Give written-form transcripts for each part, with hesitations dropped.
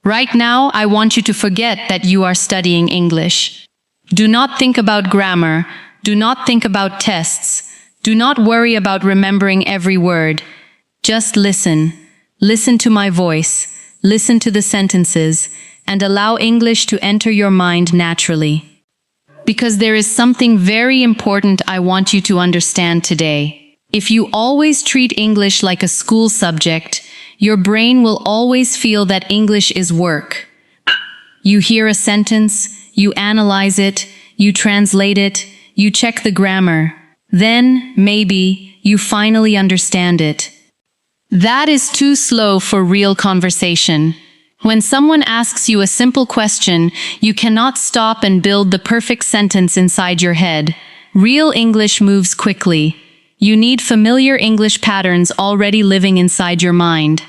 Right now, I want you to forget that you are studying English. Do not think about grammar. Do not think about tests. Do not worry about remembering every word. Just listen. Listen to my voice. Listen to the sentences, and allow English to enter your mind naturally. Because there is something very important I want you to understand today. If you always treat English like a school subject, your brain will always feel that English is work. You hear a sentence, you analyze it, you translate it, you check the grammar. Then, maybe, you finally understand it. That is too slow for real conversation. When someone asks you a simple question, you cannot stop and build the perfect sentence inside your head. Real English moves quickly. You need familiar English patterns already living inside your mind.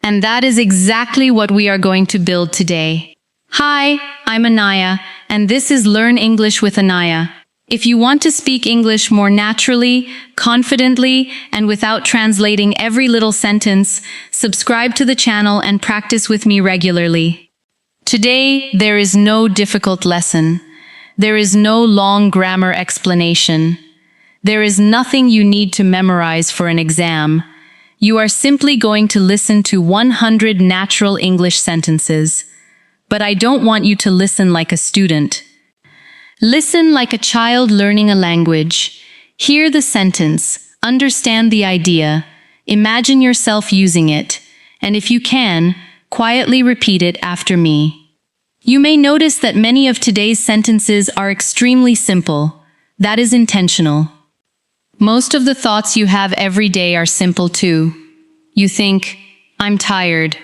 And that is exactly what we are going to build today. Hi, I'm Anaya, and this is Learn English with Anaya. If you want to speak English more naturally, confidently, and without translating every little sentence, subscribe to the channel and practice with me regularly. Today, there is no difficult lesson. There is no long grammar explanation. There is nothing you need to memorize for an exam. You are simply going to listen to 100 natural English sentences. But I don't want you to listen like a student. Listen like a child learning a language. Hear the sentence, understand the idea, imagine yourself using it, and if you can, quietly repeat it after me. You may notice that many of today's sentences are extremely simple. That is intentional. Most of the thoughts you have every day are simple too. You think, I'm tired.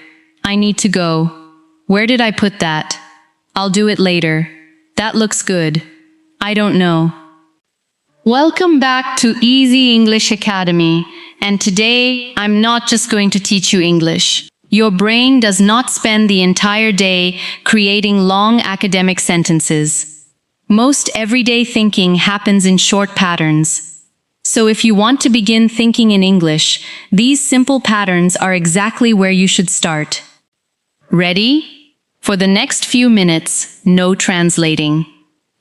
I need to go. Where did I put that? I'll do it later. That looks good. I don't know. Welcome back to Easy English Academy. And today, I'm not just going to teach you English. Your brain does not spend the entire day creating long academic sentences. Most everyday thinking happens in short patterns. So if you want to begin thinking in English, these simple patterns are exactly where you should start. Ready? For the next few minutes, no translating.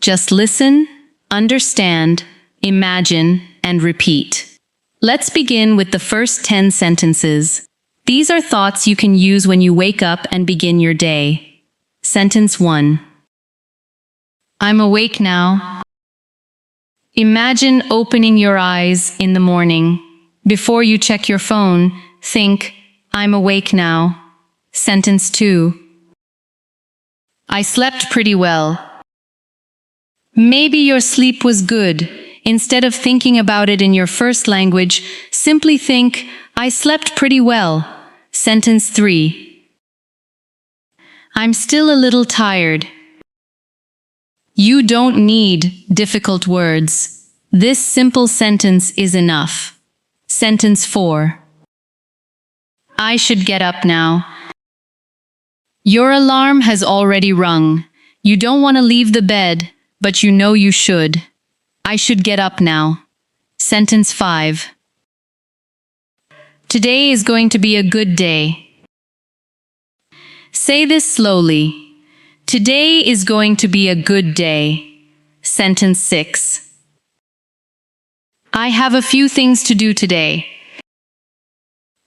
Just listen, understand, imagine, and repeat. Let's begin with the first 10 sentences. These are thoughts you can use when you wake up and begin your day. Sentence 1. I'm awake now. Imagine opening your eyes in the morning. Before you check your phone, think, I'm awake now. Sentence 2. I slept pretty well. Maybe your sleep was good. Instead of thinking about it in your first language, simply think, I slept pretty well. Sentence 3. I'm still a little tired. You don't need difficult words. This simple sentence is enough. Sentence 4. I should get up now. Your alarm has already rung. You don't want to leave the bed, but you know you should. I should get up now. Sentence 5. Today is going to be a good day. Say this slowly. Today is going to be a good day. Sentence 6. I have a few things to do today.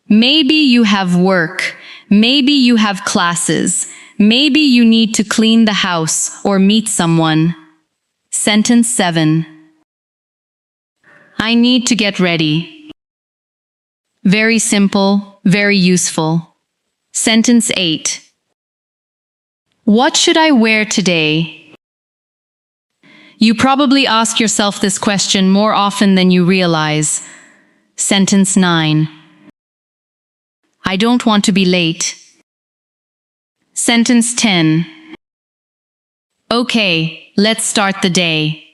Maybe you have work. Maybe you have classes. Maybe you need to clean the house or meet someone. Sentence 7. I need to get ready. Very simple, very useful. Sentence 8. What should I wear today? You probably ask yourself this question more often than you realize. Sentence 9. I don't want to be late. Sentence 10. Okay, let's start the day.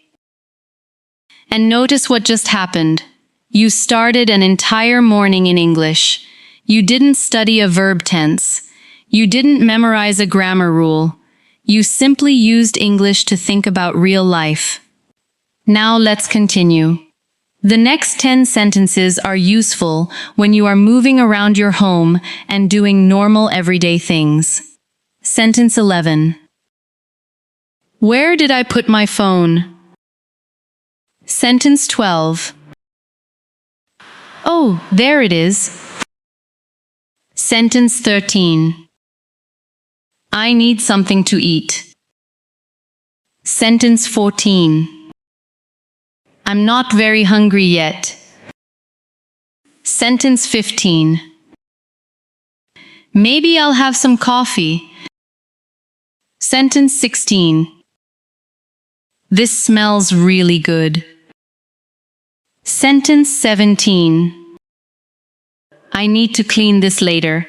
And notice what just happened. You started an entire morning in English. You didn't study a verb tense. You didn't memorize a grammar rule. You simply used English to think about real life. Now let's continue. The next 10 sentences are useful when you are moving around your home and doing normal everyday things. Sentence 11. Where did I put my phone? Sentence 12. Oh, there it is. Sentence 13. I need something to eat. Sentence 14. I'm not very hungry yet. Sentence 15. Maybe I'll have some coffee. Sentence 16. This smells really good. Sentence 17. I need to clean this later.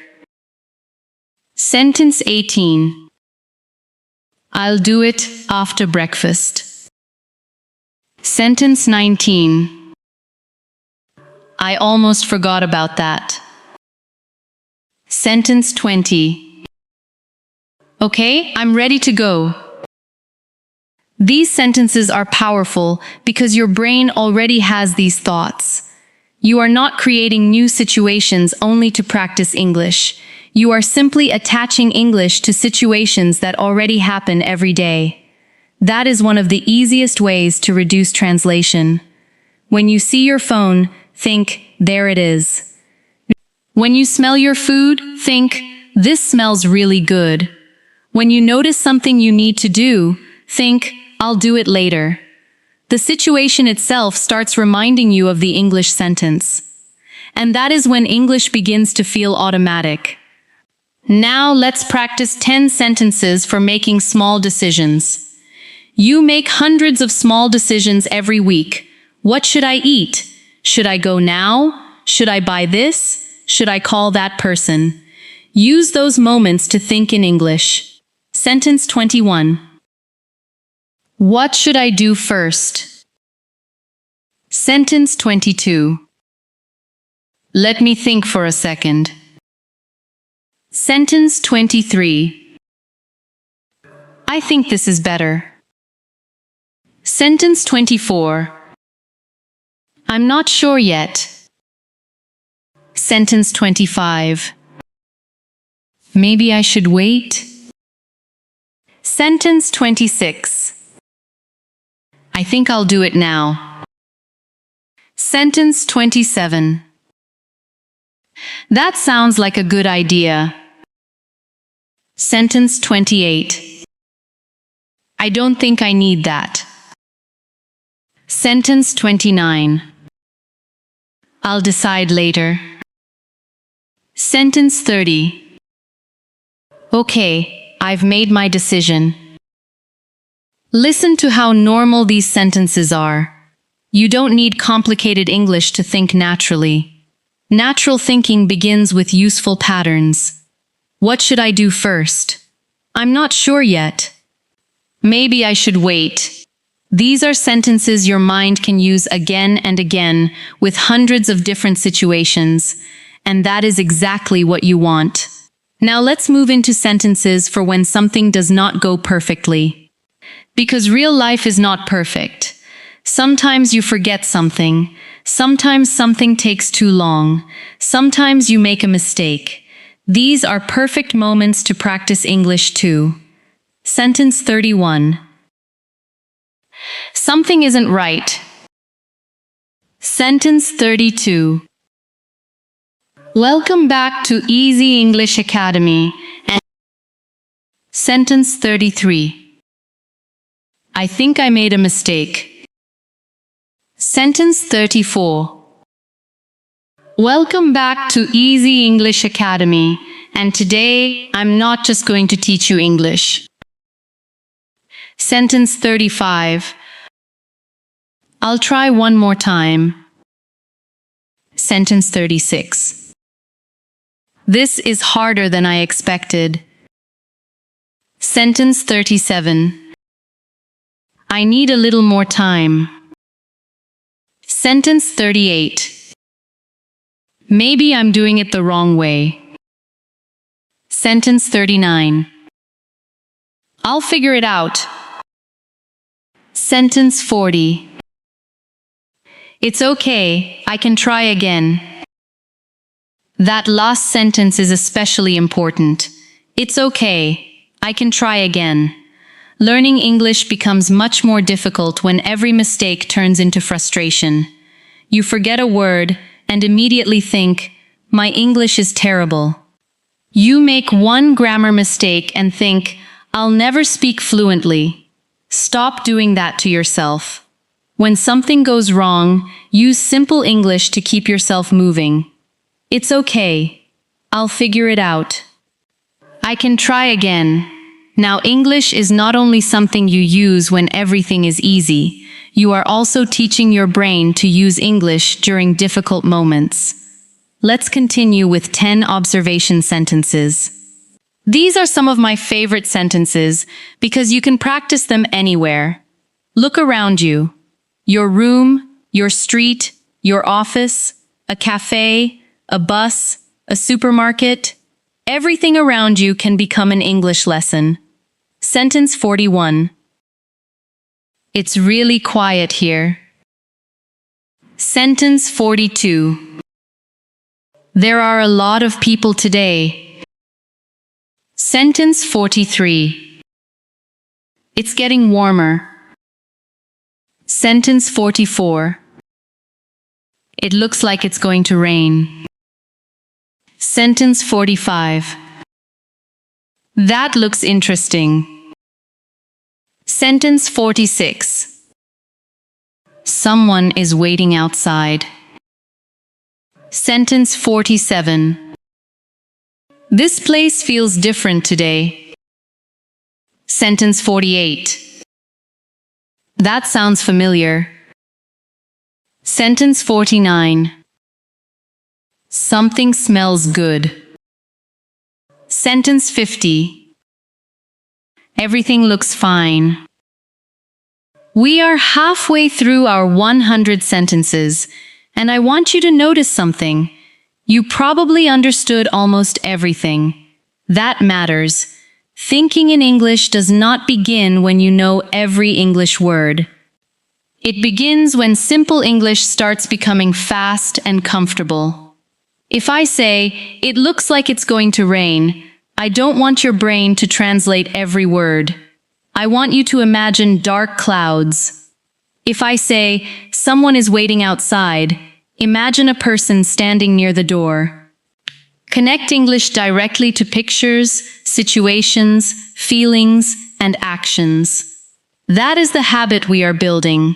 Sentence 18. I'll do it after breakfast. Sentence 19. I almost forgot about that. Sentence 20. Okay, I'm ready to go. These sentences are powerful because your brain already has these thoughts. You are not creating new situations only to practice English. You are simply attaching English to situations that already happen every day. That is one of the easiest ways to reduce translation. When you see your phone, think, there it is. When you smell your food, think, this smells really good. When you notice something you need to do, think, I'll do it later. The situation itself starts reminding you of the English sentence. And that is when English begins to feel automatic. Now let's practice 10 sentences for making small decisions. You make hundreds of small decisions every week. What should I eat? Should I go now? Should I buy this? Should I call that person? Use those moments to think in English. Sentence 21. What should I do first? Sentence 22. Let me think for a second. Sentence 23. I think this is better. Sentence 24. I'm not sure yet. Sentence 25. Maybe I should wait. Sentence 26. I think I'll do it now. Sentence 27. That sounds like a good idea. Sentence 28. I don't think I need that. Sentence 29. I'll decide later. Sentence 30. Okay, I've made my decision. Listen to how normal these sentences are. You don't need complicated English to think naturally. Natural thinking begins with useful patterns. What should I do first? I'm not sure yet. Maybe I should wait. These are sentences your mind can use again and again with hundreds of different situations, and that is exactly what you want. Now let's move into sentences for when something does not go perfectly. Because real life is not perfect. Sometimes you forget something. Sometimes something takes too long. Sometimes you make a mistake. These are perfect moments to practice English too. Sentence 31. Something isn't right. Sentence 32. Welcome back to Easy English Academy. Sentence 33. I think I made a mistake. Sentence 34. Welcome back to Easy English Academy, and today I'm not just going to teach you English. Sentence 35. I'll try one more time. Sentence 36. This is harder than I expected. Sentence 37. I need a little more time. Sentence 38. Maybe I'm doing it the wrong way. Sentence 39. I'll figure it out. Sentence 40. It's okay, I can try again. That last sentence is especially important. It's okay. I can try again. Learning English becomes much more difficult when every mistake turns into frustration. You forget a word and immediately think, "My English is terrible." You make one grammar mistake and think, "I'll never speak fluently." Stop doing that to yourself. When something goes wrong, use simple English to keep yourself moving. "It's okay. I'll figure it out. I can try again." Now, English is not only something you use when everything is easy, you are also teaching your brain to use English during difficult moments. Let's continue with 10 observation sentences. These are some of my favorite sentences because you can practice them anywhere. Look around you. Your room, your street, your office, a cafe, a bus, a supermarket. Everything around you can become an English lesson. Sentence 41. It's really quiet here. Sentence 42. There are a lot of people today. Sentence 43. It's getting warmer. Sentence 44. It looks like it's going to rain. Sentence 45. That looks interesting. Sentence 46. Someone is waiting outside. Sentence 47. This place feels different today. Sentence 48. That sounds familiar. Sentence 49. Something smells good. Sentence 50. Everything looks fine. We are halfway through our 100 sentences, and I want you to notice something. You probably understood almost everything. That matters. Thinking in English does not begin when you know every English word. It begins when simple English starts becoming fast and comfortable. If I say, "It looks like it's going to rain," I don't want your brain to translate every word. I want you to imagine dark clouds. If I say, "Someone is waiting outside," imagine a person standing near the door. Connect English directly to pictures, situations, feelings, and actions. That is the habit we are building.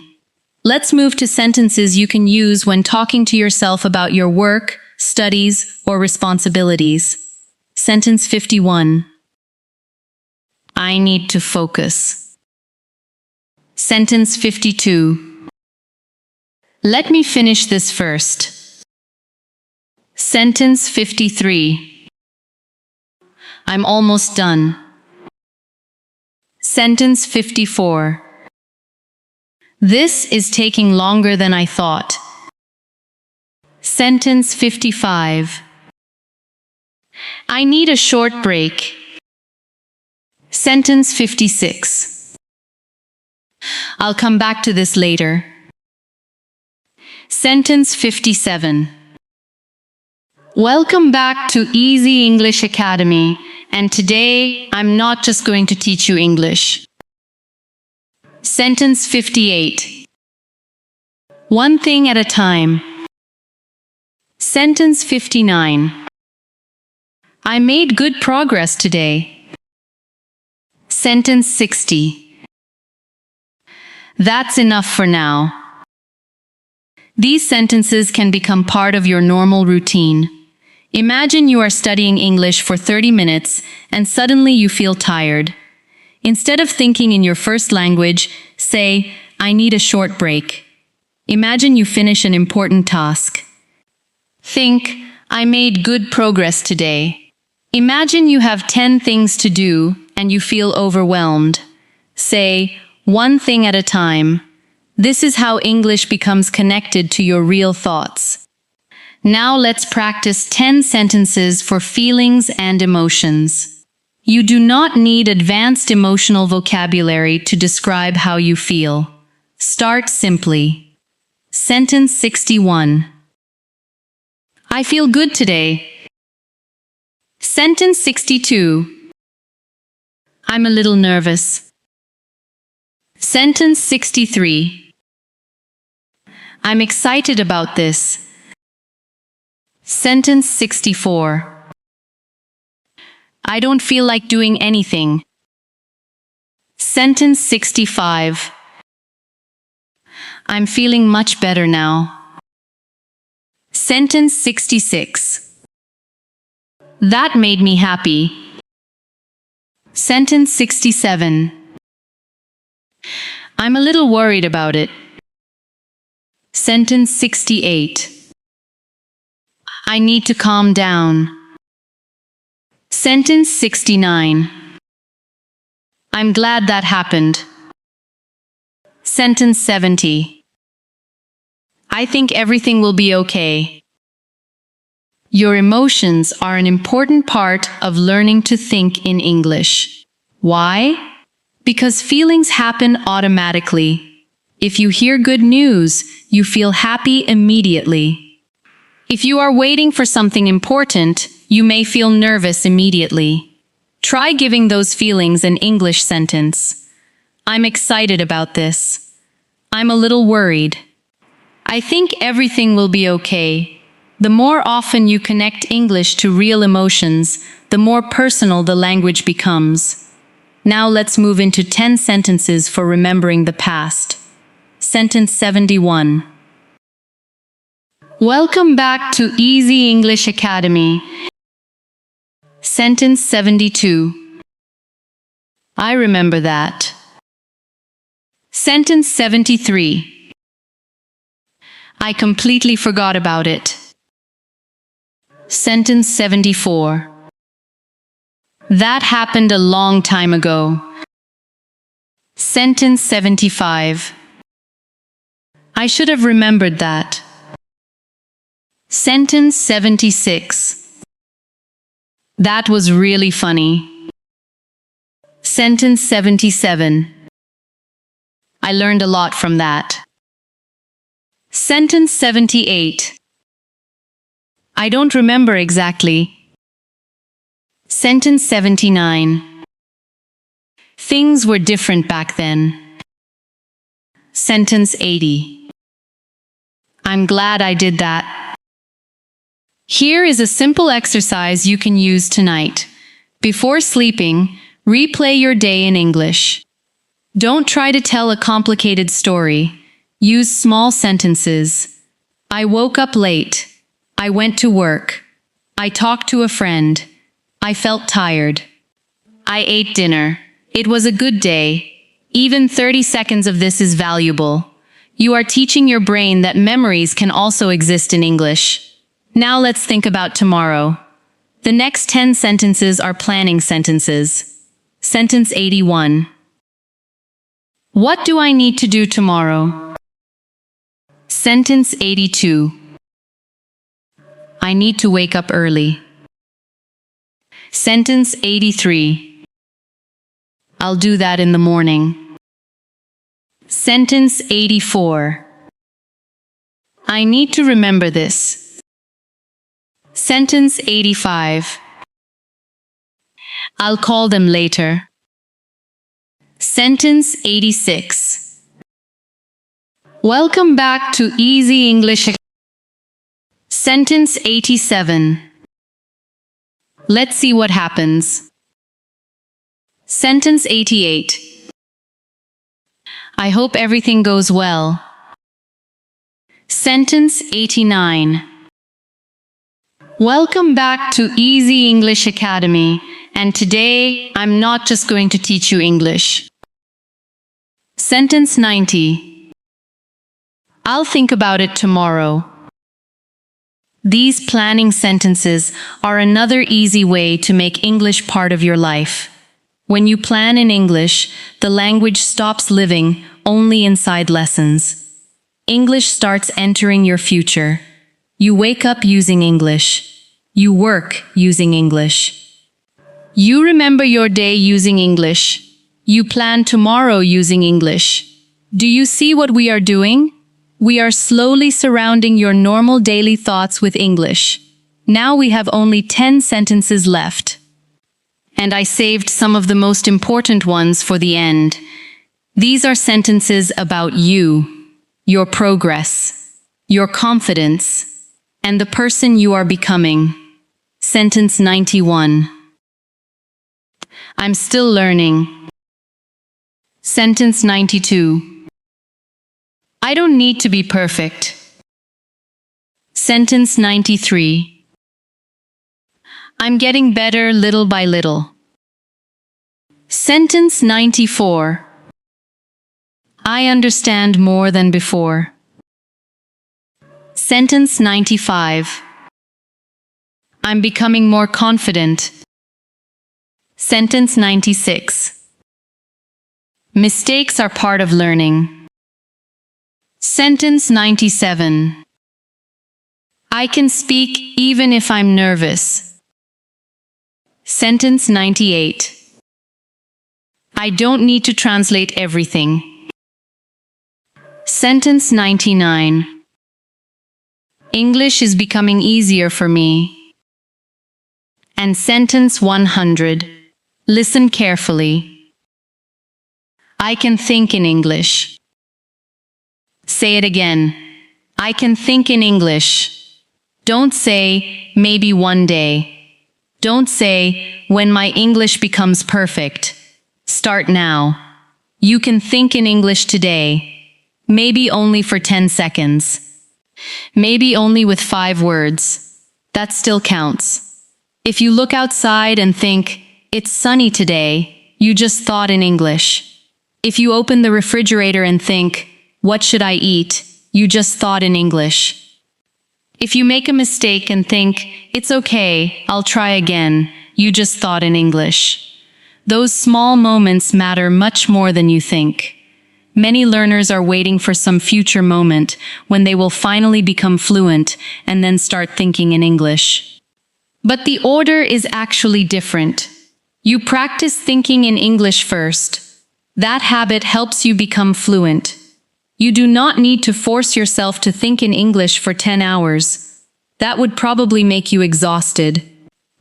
Let's move to sentences you can use when talking to yourself about your work, studies, or responsibilities. Sentence 51. I need to focus. Sentence 52. Let me finish this first. Sentence 53. I'm almost done. Sentence 54. This is taking longer than I thought. Sentence 55. I need a short break. Sentence 56. I'll come back to this later. Sentence 57. Welcome back to Easy English Academy, and today I'm not just going to teach you English. Sentence 58. One thing at a time. Sentence 59. I made good progress today. Sentence 60. That's enough for now. These sentences can become part of your normal routine. Imagine you are studying English for 30 minutes and suddenly you feel tired. Instead of thinking in your first language, say, I need a short break. Imagine you finish an important task. Think, I made good progress today. Imagine you have 10 things to do and you feel overwhelmed. Say, one thing at a time. This is how English becomes connected to your real thoughts. Now let's practice 10 sentences for feelings and emotions. You do not need advanced emotional vocabulary to describe how you feel. Start simply. Sentence 61. I feel good today. Sentence 62. I'm a little nervous. Sentence 63. I'm excited about this. Sentence 64. I don't feel like doing anything. Sentence 65. I'm feeling much better now. Sentence 66. That made me happy. Sentence 67. I'm a little worried about it. Sentence 68. I need to calm down. Sentence 69. I'm glad that happened. Sentence 70. I think everything will be okay. Your emotions are an important part of learning to think in English. Why? Because feelings happen automatically. If you hear good news, you feel happy immediately. If you are waiting for something important, you may feel nervous immediately. Try giving those feelings an English sentence. I'm excited about this. I'm a little worried. I think everything will be okay. The more often you connect English to real emotions, the more personal the language becomes. Now let's move into 10 sentences for remembering the past. Sentence 71. Welcome back to Easy English Academy. Sentence 72. I remember that. Sentence 73. I completely forgot about it. Sentence 74. That happened a long time ago. Sentence 75. I should have remembered that. Sentence 76. That was really funny. Sentence 77. I learned a lot from that. Sentence 78. I don't remember exactly. Sentence 79. Things were different back then. Sentence 80. I'm glad I did that. Here is a simple exercise you can use tonight. Before sleeping, replay your day in English. Don't try to tell a complicated story. Use small sentences. I woke up late. I went to work. I talked to a friend. I felt tired. I ate dinner. It was a good day. Even 30 seconds of this is valuable. You are teaching your brain that memories can also exist in English. Now let's think about tomorrow. The next 10 sentences are planning sentences. Sentence 81. What do I need to do tomorrow? Sentence 82. I need to wake up early. Sentence 83. I'll do that in the morning. Sentence 84. I need to remember this. Sentence 85. I'll call them later. Sentence 86. Welcome back to Easy English. Sentence 87. Let's see what happens. Sentence 88. I hope everything goes well. Sentence 89. Welcome back to Easy English Academy, and today I'm not just going to teach you English. Sentence 90. I'll think about it tomorrow. These planning sentences are another easy way to make English part of your life. When you plan in English, the language stops living only inside lessons. English starts entering your future. You wake up using English. You work using English. You remember your day using English. You plan tomorrow using English. Do you see what we are doing? We are slowly surrounding your normal daily thoughts with English. Now we have only 10 sentences left. and I saved some of the most important ones for the end. These are sentences about you, your progress, your confidence, and the person you are becoming. Sentence 91. I'm still learning. Sentence 92. I don't need to be perfect. Sentence 93. I'm getting better little by little. Sentence 94. I understand more than before. Sentence 95. I'm becoming more confident. Sentence 96. Mistakes are part of learning. Sentence 97. I can speak even if I'm nervous. Sentence 98. I don't need to translate everything. Sentence 99. English is becoming easier for me. And sentence 100. Listen carefully. I can think in English. Say it again. I can think in English. Don't say, maybe one day. Don't say, when my English becomes perfect. Start now. You can think in English today. Maybe only for 10 seconds. Maybe only with 5 words. That still counts. If you look outside and think, it's sunny today, you just thought in English. If you open the refrigerator and think, what should I eat, you just thought in English. If you make a mistake and think, it's okay, I'll try again, you just thought in English. Those small moments matter much more than you think. Many learners are waiting for some future moment when they will finally become fluent and then start thinking in English. But the order is actually different. You practice thinking in English first. That habit helps you become fluent. You do not need to force yourself to think in English for 10 hours. That would probably make you exhausted.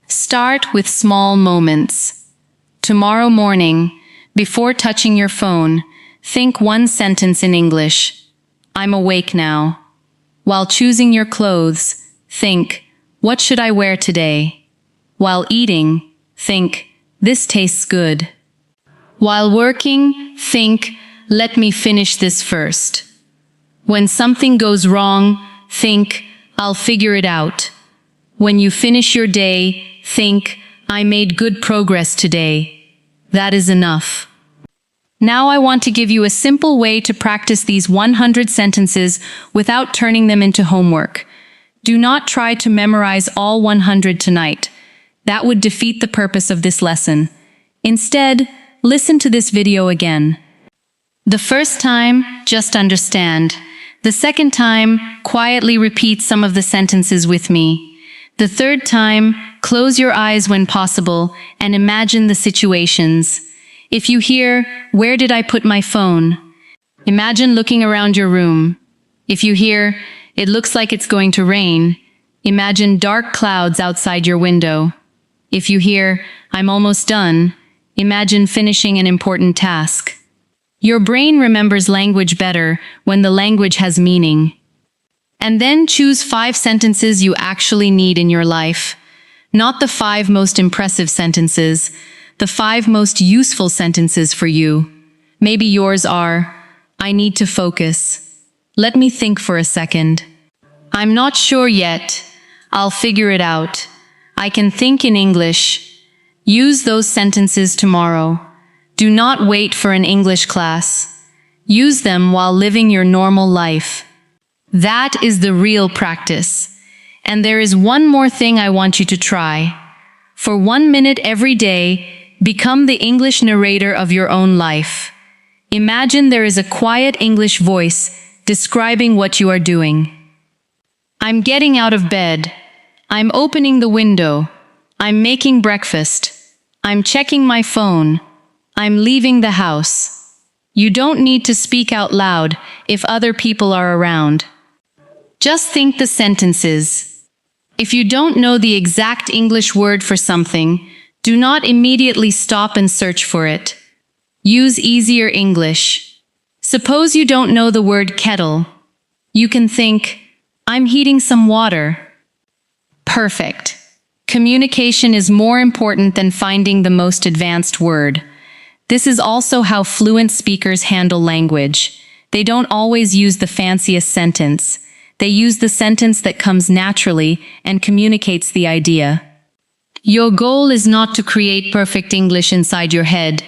Start with small moments. Tomorrow morning, before touching your phone, think one sentence in English. I'm awake now. While choosing your clothes, think, what should I wear today? While eating, think, this tastes good. While working, think, let me finish this first. When something goes wrong, think, I'll figure it out. When you finish your day, think, I made good progress today. That is enough. Now I want to give you a simple way to practice these 100 sentences without turning them into homework. Do not try to memorize all 100 tonight. That would defeat the purpose of this lesson. Instead, listen to this video again. The first time, just understand. The second time, quietly repeat some of the sentences with me. The third time, close your eyes when possible and imagine the situations. If you hear, where did I put my phone? Imagine looking around your room. If you hear, it looks like it's going to rain, imagine dark clouds outside your window. If you hear, I'm almost done, imagine finishing an important task. Your brain remembers language better when the language has meaning. And then choose 5 sentences you actually need in your life. Not the 5 most impressive sentences, the 5 most useful sentences for you. Maybe yours are, I need to focus. Let me think for a second. I'm not sure yet. I'll figure it out. I can think in English. Use those sentences tomorrow. Do not wait for an English class. Use them while living your normal life. That is the real practice. And there is one more thing I want you to try. For 1 minute every day, become the English narrator of your own life. Imagine there is a quiet English voice describing what you are doing. I'm getting out of bed. I'm opening the window. I'm making breakfast. I'm checking my phone. I'm leaving the house. You don't need to speak out loud if other people are around. Just think the sentences. If you don't know the exact English word for something, Do not immediately stop and search for it. Use easier English. Suppose you don't know the word kettle. You can think, I'm heating some water. Perfect. Communication is more important than finding the most advanced word. This is also how fluent speakers handle language. They don't always use the fanciest sentence. They use the sentence that comes naturally and communicates the idea. Your goal is not to create perfect English inside your head.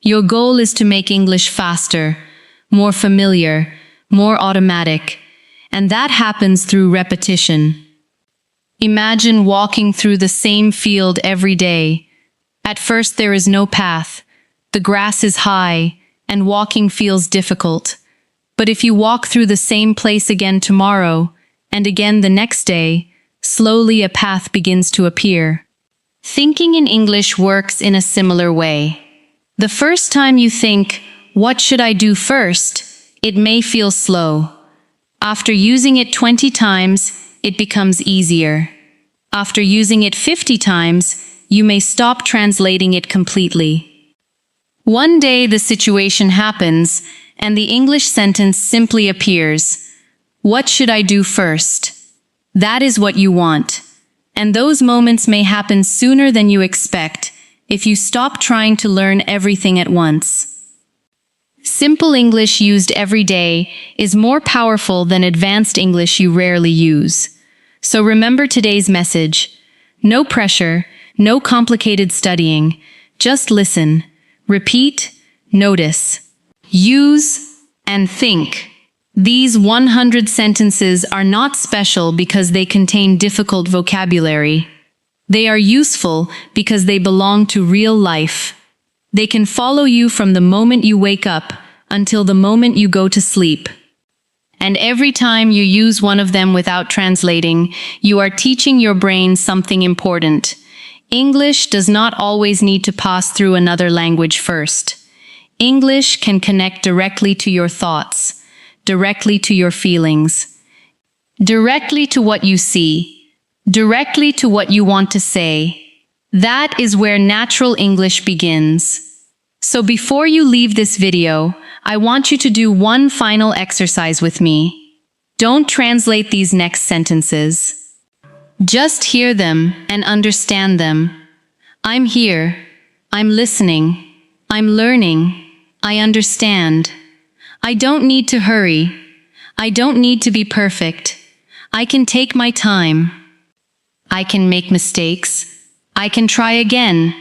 Your goal is to make English faster, more familiar, more automatic, and that happens through repetition. Imagine walking through the same field every day. At first there is no path. The grass is high, and walking feels difficult. But if you walk through the same place again tomorrow, and again the next day, slowly a path begins to appear. Thinking in English works in a similar way. The first time you think, what should I do first? It may feel slow. After using it 20 times, it becomes easier. After using it 50 times, you may stop translating it completely. One day the situation happens, and the English sentence simply appears. What should I do first? That is what you want. And those moments may happen sooner than you expect if you stop trying to learn everything at once. Simple English used every day is more powerful than advanced English you rarely use. So remember today's message. No pressure, no complicated studying. Just listen, repeat, notice, use, and think. These 100 sentences are not special because they contain difficult vocabulary. They are useful because they belong to real life. They can follow you from the moment you wake up until the moment you go to sleep. And every time you use one of them without translating, you are teaching your brain something important. English does not always need to pass through another language first. English can connect directly to your thoughts, directly to your feelings, directly to what you see, directly to what you want to say. That is where natural English begins. So before you leave this video, I want you to do one final exercise with me. Don't translate these next sentences. Just hear them and understand them. I'm here. I'm listening. I'm learning. I understand. I don't need to hurry. I don't need to be perfect. I can take my time. I can make mistakes. I can try again.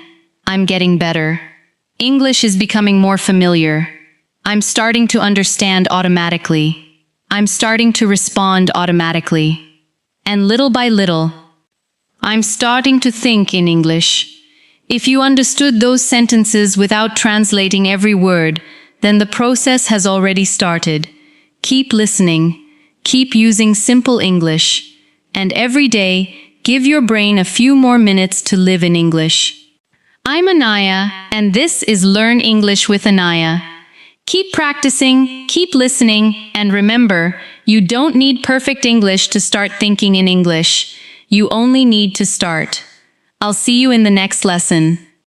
I'm getting better. English is becoming more familiar. I'm starting to understand automatically. I'm starting to respond automatically. And little by little, I'm starting to think in English. If you understood those sentences without translating every word, then the process has already started. Keep listening, keep using simple English, and every day, give your brain a few more minutes to live in English. I'm Anaya, and this is Learn English with Anaya. Keep practicing, keep listening, and remember, you don't need perfect English to start thinking in English. You only need to start. I'll see you in the next lesson.